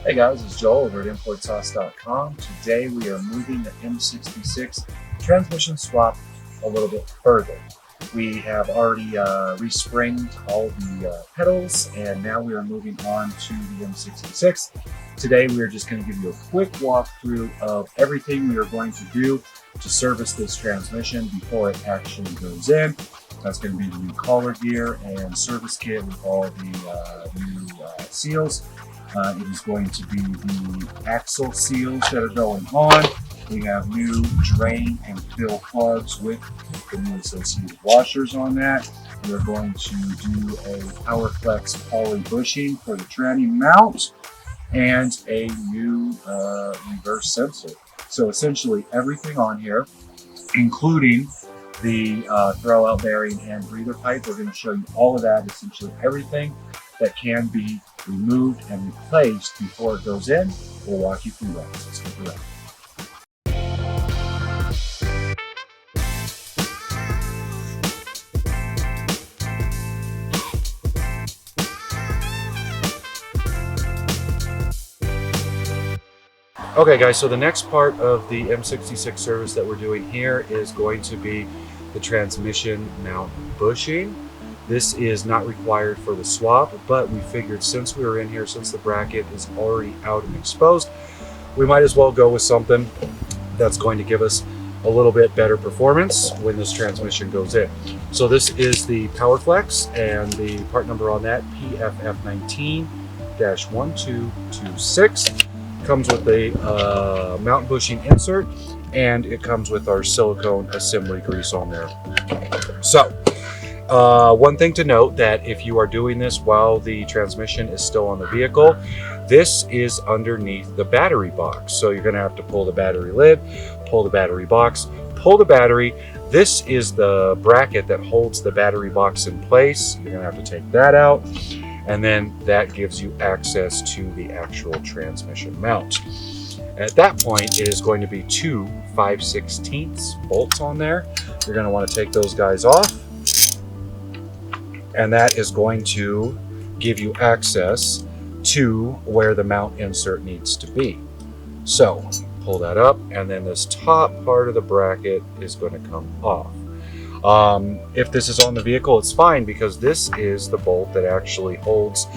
Hey guys, it's Joel over at ImportSauce.com. Today we are moving the M66 transmission swap a little bit further. We have already respringed all the pedals, and now we are moving on to the M66. Today we are just going to give you a quick walkthrough of everything we are going to do to service this transmission before it actually goes in. That's going to be the new collar gear and service kit with all the new seals. It is going to be the axle seals that are going on. We have new drain and fill plugs with the new associated washers on that. We're going to do a PowerFlex poly bushing for the tranny mount and a new reverse sensor. So essentially everything on here, including the throwout bearing and breather pipe, we're going to show you all of that, essentially everything that can be removed and replaced before it goes in. We'll walk you through that. So stick around. Okay guys, so the next part of the M66 service that we're doing here is going to be the transmission mount bushing. This is not required for the swap, but we figured since we were in here, since the bracket is already out and exposed, we might as well go with something that's going to give us a little bit better performance when this transmission goes in. So this is the PowerFlex, and the part number on that, PFF19-1226. Comes with the mount bushing insert, and it comes with our silicone assembly grease on there. So one thing to note, that if you are doing this while the transmission is still on the vehicle, this is underneath the battery box. So you're going to have to pull the battery lid, pull the battery box, pull the battery. This is the bracket that holds the battery box in place. You're going to have to take that out, and then that gives you access to the actual transmission mount. At that point, it is going to be two 5/16 bolts on there. You're going to want to take those guys off, and that is going to give you access to where the mount insert needs to be. So pull that up, and then this top part of the bracket is going to come off. If this is on the vehicle, it's fine, because this is the bolt that actually holds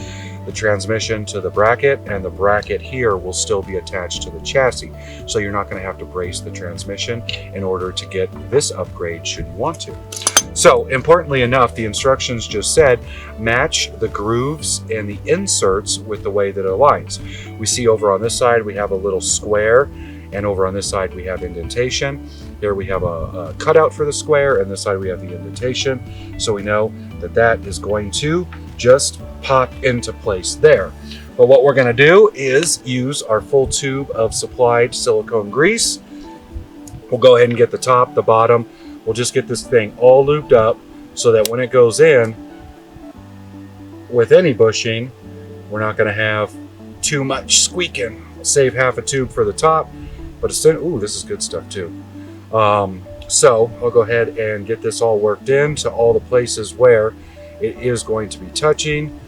the transmission to the bracket, and the bracket here will still be attached to the chassis. So you're not going to have to brace the transmission in order to get this upgrade should you want to. So importantly enough, the instructions just said match the grooves and the inserts with the way that it aligns. We see over on this side we have a little square, and over on this side we have indentation. Here we have a cutout for the square, and this side we have the indentation. So we know that that is going to just pop into place there. But what we're going to do is use our full tube of supplied silicone grease. We'll go ahead and get the top, the bottom. We'll just get this thing all lubed up so that when it goes in with any bushing, we're not going to have too much squeaking. Save half a tube for the top, but it's in, ooh, this is good stuff too. So I'll go ahead and get this all worked in to all the places where it is going to be touching.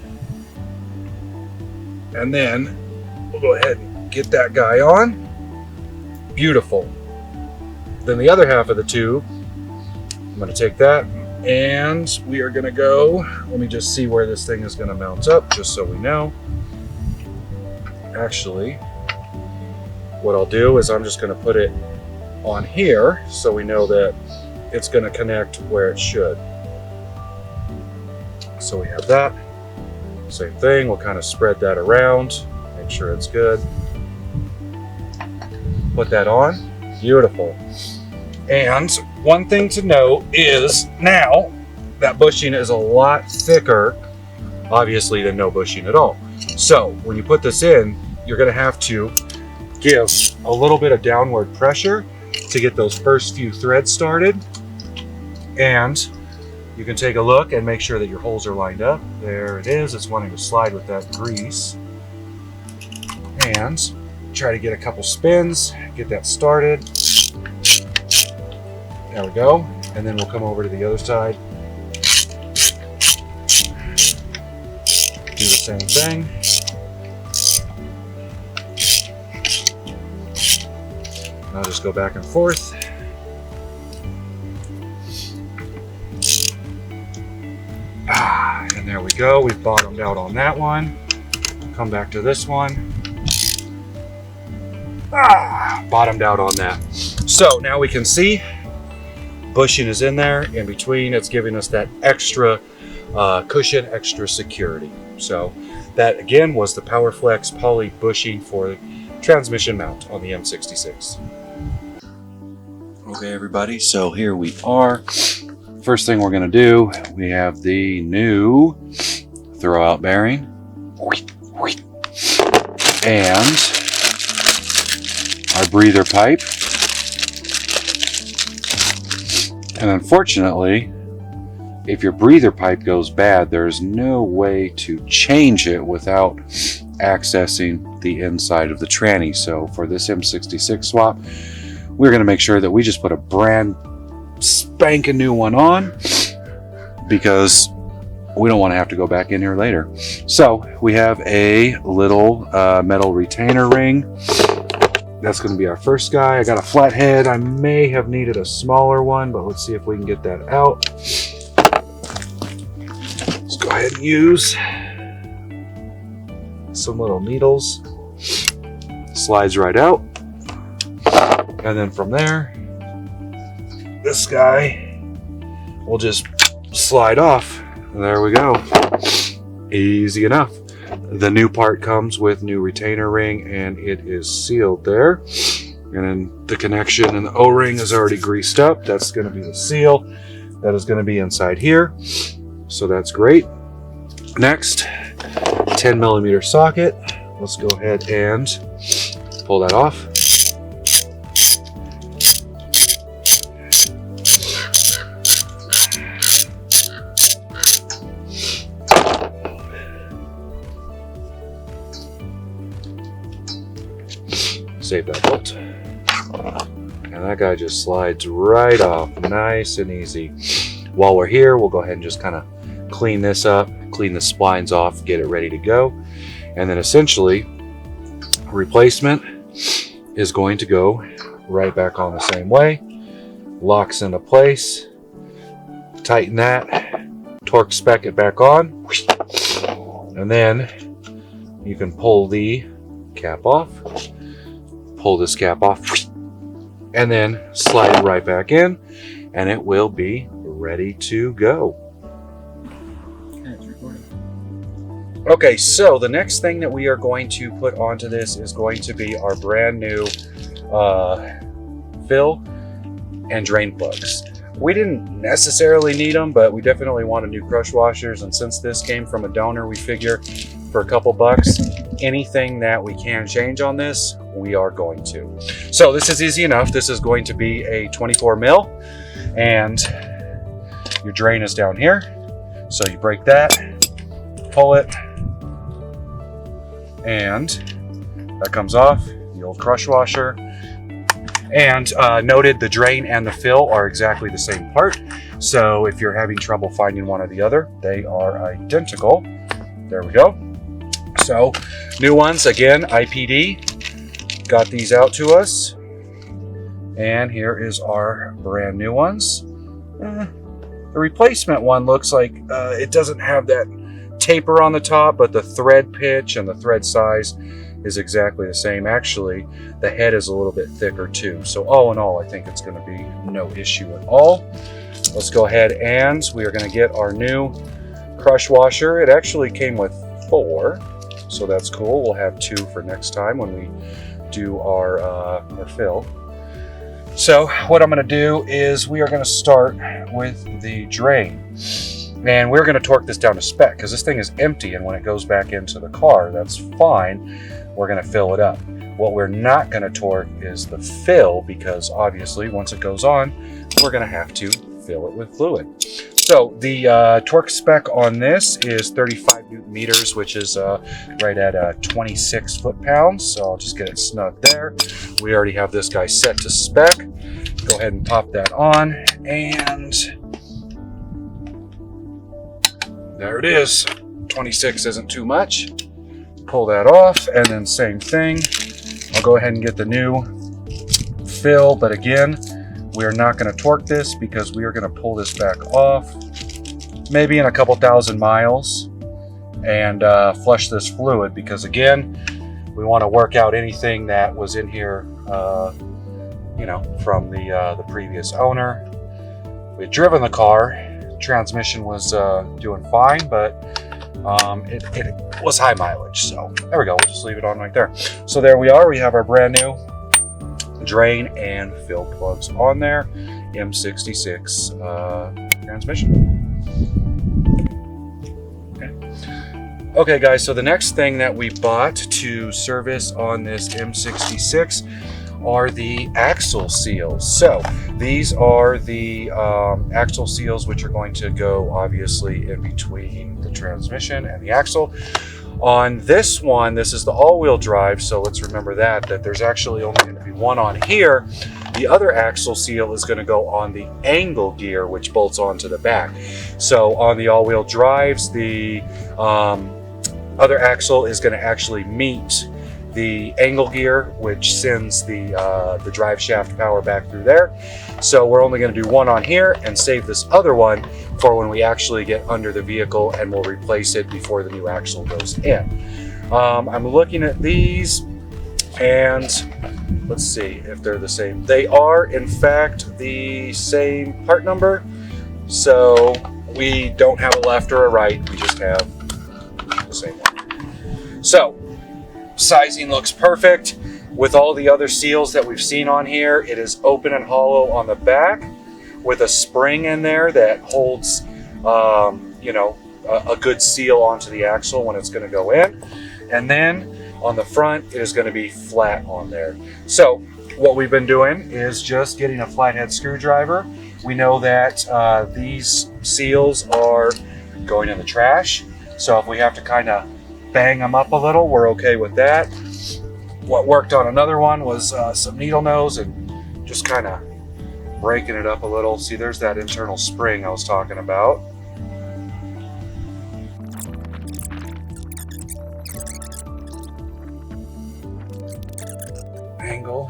And then we'll go ahead and get that guy on. Beautiful. Then the other half of the tube, I'm going to take that, and we are going to go, let me just see where this thing is going to mount up, just so we know. Actually, what I'll do is I'm just going to put it on here so we know that it's going to connect where it should. So we have that. Same thing, we'll kind of spread that around, make sure it's good. Put that on. Beautiful. And one thing to note is now that bushing is a lot thicker, obviously, than no bushing at all. So when you put this in, you're going to have to give a little bit of downward pressure to get those first few threads started. And you can take a look and make sure that your holes are lined up. There it is. It's wanting to slide with that grease. And try to get a couple spins, get that started. There we go. And then we'll come over to the other side. Do the same thing. I'll just go back and forth. And there we go. We've bottomed out on that one. Come back to this one. Bottomed out on that. So now we can see bushing is in there. In between, it's giving us that extra cushion, extra security. So that again was the PowerFlex poly bushing for the transmission mount on the M66. Okay, everybody, so here we are. First thing we're going to do, we have the new throwout bearing and our breather pipe. And unfortunately, if your breather pipe goes bad, there's no way to change it without accessing the inside of the tranny. So for this M66 swap, we're going to make sure that we just put a brand spanking new one on, because we don't want to have to go back in here later. So we have a little metal retainer ring. That's going to be our first guy. I got a flat head. I may have needed a smaller one, but let's see if we can get that out. Let's go ahead and use some little needles. Slides right out. And then from there, this guy will just slide off. There we go. Easy enough. The new part comes with new retainer ring, and it is sealed there. And then the connection and the O-ring is already greased up. That's going to be the seal. That is going to be inside here. So that's great. Next, 10mm socket. Let's go ahead and pull that off. Save that bolt. And that guy just slides right off, nice and easy. While we're here, we'll go ahead and just kind of clean this up, clean the splines off, get it ready to go. And then essentially, replacement is going to go right back on the same way. Locks into place. Tighten that. Torque spec it back on. And then you can pull the cap off. Pull this cap off, and then slide it right back in, and it will be ready to go. Okay, so the next thing that we are going to put onto this is going to be our brand new fill and drain plugs. We didn't necessarily need them, but we definitely wanted new crush washers, and since this came from a donor, we figure for a couple bucks, anything that we can change on this, we are going to. So this is easy enough. This is going to be a 24 mil, and your drain is down here. So you break that, pull it, and that comes off, the old crush washer. And noted, the drain and the fill are exactly the same part. So if you're having trouble finding one or the other, they are identical. There we go. So new ones, again, IPD, got these out to us. And here is our brand new ones. The replacement one looks like it doesn't have that taper on the top, but the thread pitch and the thread size is exactly the same. Actually, the head is a little bit thicker too. So all in all, I think it's going to be no issue at all. Let's go ahead and we are going to get our new crush washer. It actually came with 4, so that's cool. We'll have 2 for next time when we do our fill. So what I'm going to do is we are going to start with the drain. And we're going to torque this down to spec because this thing is empty, and when it goes back into the car, that's fine. We're going to fill it up. What we're not going to torque is the fill, because obviously once it goes on, we're going to have to fill it with fluid. So the torque spec on this is 35 Newton meters, which is right at 26 foot-pounds. So I'll just get it snug there. We already have this guy set to spec. Go ahead and pop that on, and there it is. 26 isn't too much. Pull that off, and then same thing. I'll go ahead and get the new fill, but again, we're not going to torque this because we are going to pull this back off maybe in a couple thousand miles and flush this fluid, because again, we want to work out anything that was in here, you know, from the previous owner. We had driven the car, transmission was doing fine, but it was high mileage. So there we go, we'll just leave it on right there. So there we are, we have our brand new drain and fill plugs on there, M66 transmission. Okay guys, so the next thing that we bought to service on this M66 are the axle seals. So these are the axle seals which are going to go obviously in between the transmission and the axle. On this one, this is the all-wheel drive, so let's remember that there's actually only going to be one on here. The other axle seal is going to go on the angle gear, which bolts onto the back. So on the all-wheel drives, the other axle is going to actually meet the angle gear, which sends the drive shaft power back through there. So we're only going to do one on here and save this other one for when we actually get under the vehicle, and we'll replace it before the new axle goes in. I'm looking at these and let's see if they're the same. They are in fact the same part number, so we don't have a left or a right, we just have the same one. So sizing looks perfect. With all the other seals that we've seen on here, it is open and hollow on the back with a spring in there that holds, you know, a good seal onto the axle when it's going to go in. And then on the front, it is going to be flat on there. So what we've been doing is just getting a flathead screwdriver. We know that these seals are going in the trash. So if we have to kind of bang them up a little, we're okay with that. What worked on another one was some needle nose and just kind of breaking it up a little. See, there's that internal spring I was talking about. Angle.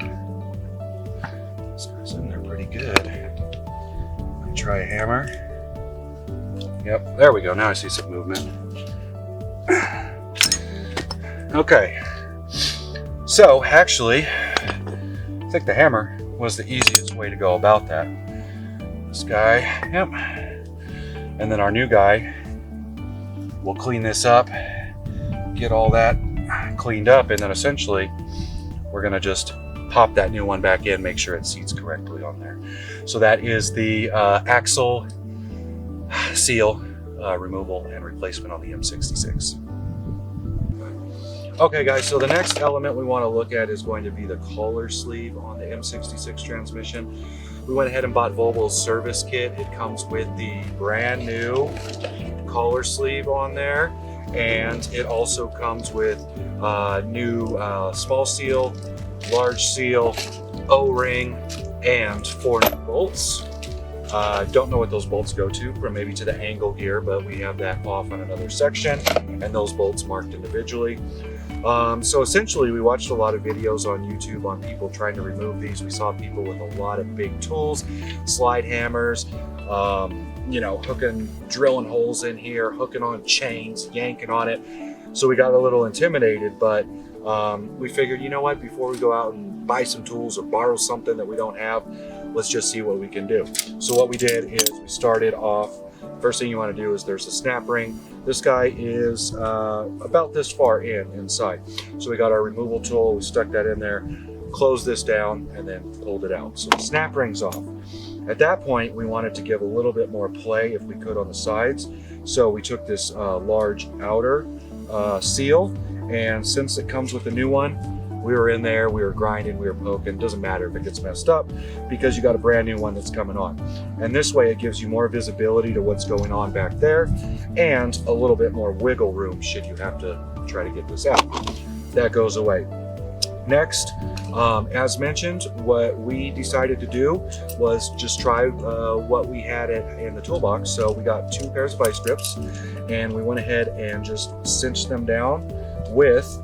This goes in there pretty good. Let me try a hammer. Yep, there we go. Now I see some movement. Okay. So actually, I think the hammer was the easiest way to go about that. This guy, yep. And then our new guy, we'll clean this up, get all that cleaned up, and then essentially we're gonna just pop that new one back in, make sure it seats correctly on there. So that is the axle seal removal and replacement on the M66. Okay guys, so the next element we want to look at is going to be the collar sleeve on the M66 transmission. We went ahead and bought Volvo's service kit. It comes with the brand new collar sleeve on there, and it also comes with new small seal, large seal, O-ring, and 4 new bolts. Don't know what those bolts go to, or maybe to the angle gear, but we have that off on another section, and those bolts marked individually. So essentially we watched a lot of videos on YouTube on people trying to remove these. We saw people with a lot of big tools, slide hammers, you know, drilling holes in here, hooking on chains, yanking on it. So we got a little intimidated, but we figured, you know what, before we go out and buy some tools or borrow something that we don't have, let's just see what we can do. So what we did is we started off, first thing you want to do is there's a snap ring. This guy is about this far inside. So we got our removal tool, we stuck that in there, closed this down, and then pulled it out. So the snap ring's off. At that point, we wanted to give a little bit more play if we could on the sides. So we took this large outer seal, and since it comes with a new one, we were in there, we were grinding, we were poking. Doesn't matter if it gets messed up because you got a brand new one that's coming on. And this way it gives you more visibility to what's going on back there and a little bit more wiggle room should you have to try to get this out. That goes away. Next, as mentioned, what we decided to do was just try what we had in the toolbox. So we got 2 pairs of vice grips, and we went ahead and just cinched them down with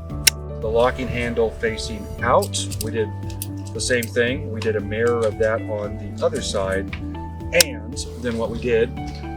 the locking handle facing out. We did The same thing, we did a mirror of that on the other side. And then what we did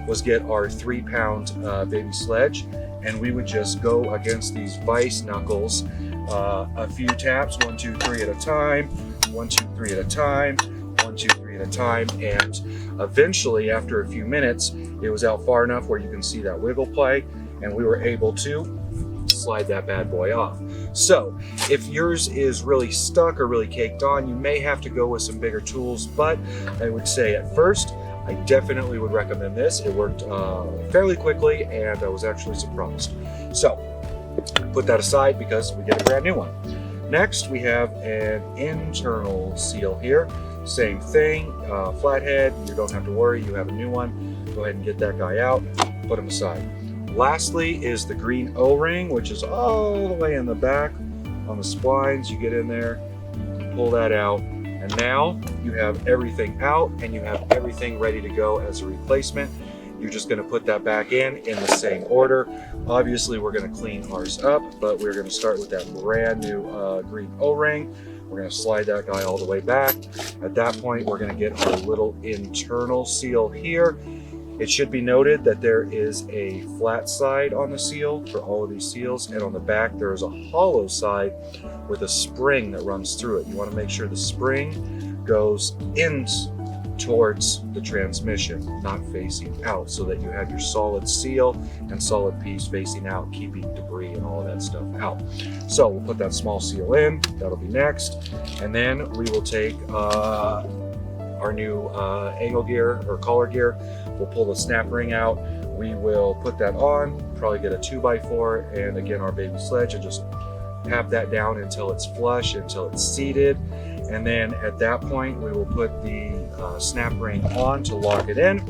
was get our 3-pound baby sledge, and we would just go against these vice knuckles a few taps, 1, 2, 3 at a time, 1, 2, 3 at a time, 1, 2, 3 at a time, and eventually after a few minutes it was out far enough where you can see that wiggle play, and we were able to slide that bad boy off. So if yours is really stuck or really caked on, you may have to go with some bigger tools, but I would say at first I definitely would recommend this. It worked fairly quickly, and I was actually surprised. So put that aside because we get a brand new one. Next, we have an internal seal here. Same thing, flathead. You don't have to worry, you have a new one. Go ahead and get that guy out, put him aside. Lastly is the green O-ring, which is all the way in the back on the splines. You get in there, pull that out, and now you have everything out and you have everything ready to go as a replacement. You're just going to put that back in the same order. Obviously, we're going to clean ours up, but we're going to start with that brand new green O-ring. We're going to slide that guy all the way back. At that point, we're going to get our little internal seal here. It should be noted that there is a flat side on the seal for all of these seals, and on the back there is a hollow side with a spring that runs through it. You want to make sure the spring goes in towards the transmission, not facing out, so that you have your solid seal and solid piece facing out, keeping debris and all of that stuff out. So we'll put that small seal in, that'll be next, and then we will take our new angle gear or collar gear. We'll pull the snap ring out, we will put that on, probably get a 2x4 and again our baby sledge, and just tap that down until it's flush, until it's seated. And then at that point we will put the snap ring on to lock it in,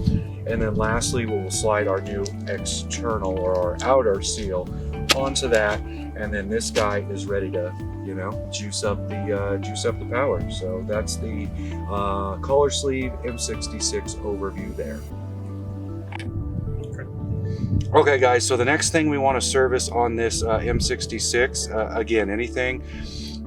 and then lastly we will slide our new external or our outer seal onto that, and then this guy is ready to, you know, juice up the power. So that's the collar sleeve M66 overview there. Okay guys, so the next thing we want to service on this M66, again, anything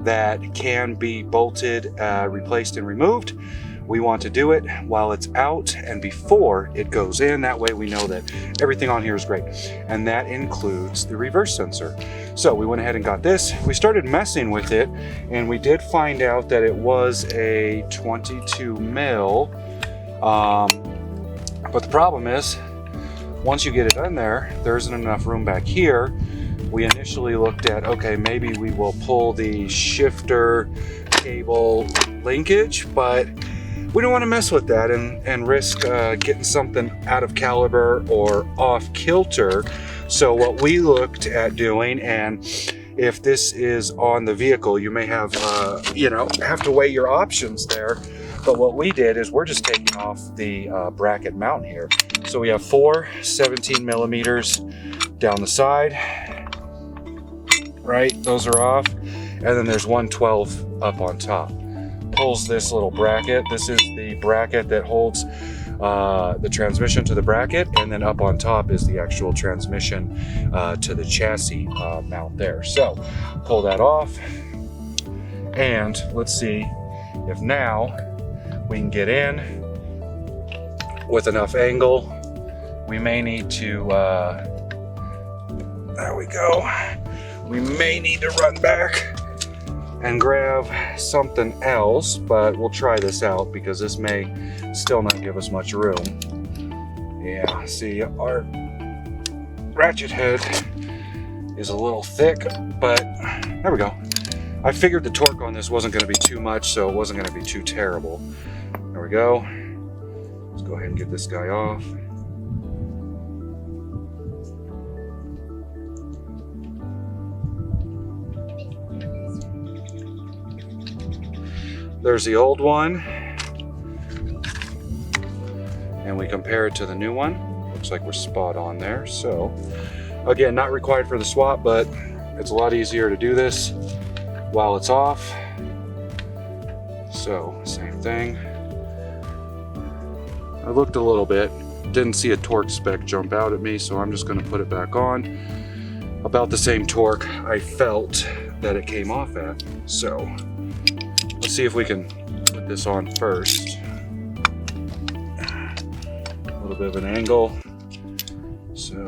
that can be bolted, replaced and removed, we want to do it while it's out and before it goes in. That way we know that everything on here is great. And that includes the reverse sensor. So we went ahead and got this. We started messing with it, and we did find out that it was a 22 mil. But the problem is, once you get it in there, there isn't enough room back here. We initially looked at, okay, maybe we will pull the shifter cable linkage, but we don't want to mess with that and risk getting something out of caliber or off kilter. So what we looked at doing, and if this is on the vehicle, you may have, have to weigh your options there. But what we did is we're just taking off the bracket mount here. So we have 4 17 millimeters down the side, right? Those are off. And then there's 1 12 up on top. Pulls this little bracket. This is the bracket that holds the transmission to the bracket, and then up on top is the actual transmission to the chassis mount there. So pull that off, and let's see if now we can get in with enough angle. We may need to, there we go. We may need to run back and grab something else, but we'll try this out because this may still not give us much room. Yeah, see, our ratchet head is a little thick, but there we go. I figured the torque on this wasn't going to be too much, so it wasn't going to be too terrible. There we go. Let's go ahead and get this guy off. There's the old one, and we compare it to the new one. Looks like we're spot on there. So again, not required for the swap, but it's a lot easier to do this while it's off. So same thing. I looked a little bit, didn't see a torque spec jump out at me, so I'm just going to put it back on. About the same torque I felt that it came off at. So let's see if we can put this on first. A little bit of an angle. So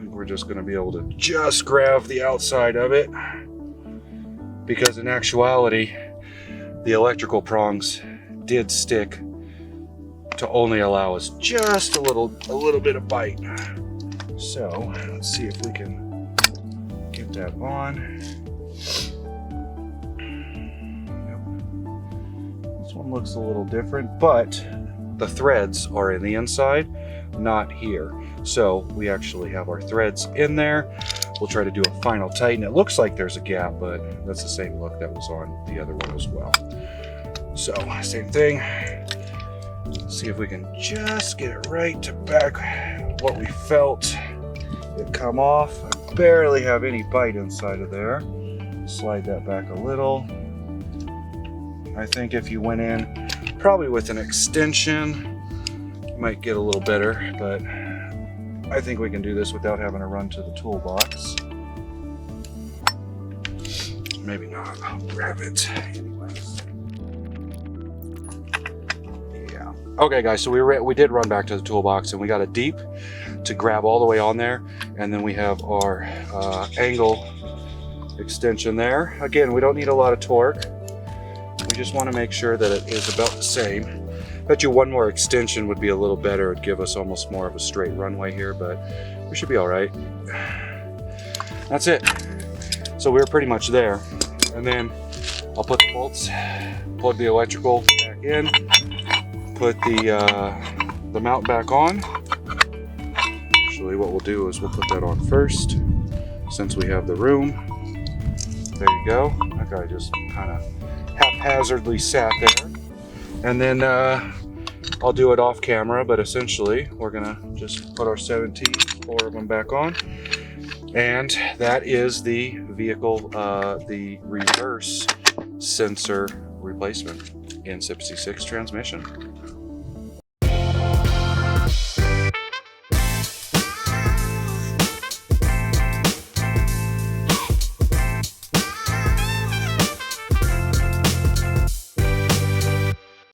we're just going to be able to just grab the outside of it, because in actuality the electrical prongs did stick to only allow us just a little bit of bite. So let's see if we can get that on. Yep. This one looks a little different, but the threads are in the inside, not here. So we actually have our threads in there. We'll try to do a final tighten. It looks like there's a gap, but that's the same look that was on the other one as well. So same thing. Let's see if we can just get it right to back what we felt it come off. I barely have any bite inside of there. Slide that back a little. I think if you went in probably with an extension, you might get a little better, but I think we can do this without having to run to the toolbox. Maybe not. I'll grab it anyway. Yeah. Okay, guys. So we did run back to the toolbox, and we got a deep to grab all the way on there, and then we have our angle extension there. Again, we don't need a lot of torque. We just want to make sure that it is about the same. Bet you one more extension would be a little better. It'd give us almost more of a straight runway here, but we should be all right. That's it. So we're pretty much there. And then I'll put the bolts, plug the electrical back in, put the mount back on. Actually, what we'll do is we'll put that on first, since we have the room. There you go. That guy just kind of haphazardly sat there. And then I'll do it off camera, but essentially we're gonna just put our 17, 4 of them back on. And that is the vehicle, the reverse sensor replacement in M66 transmission.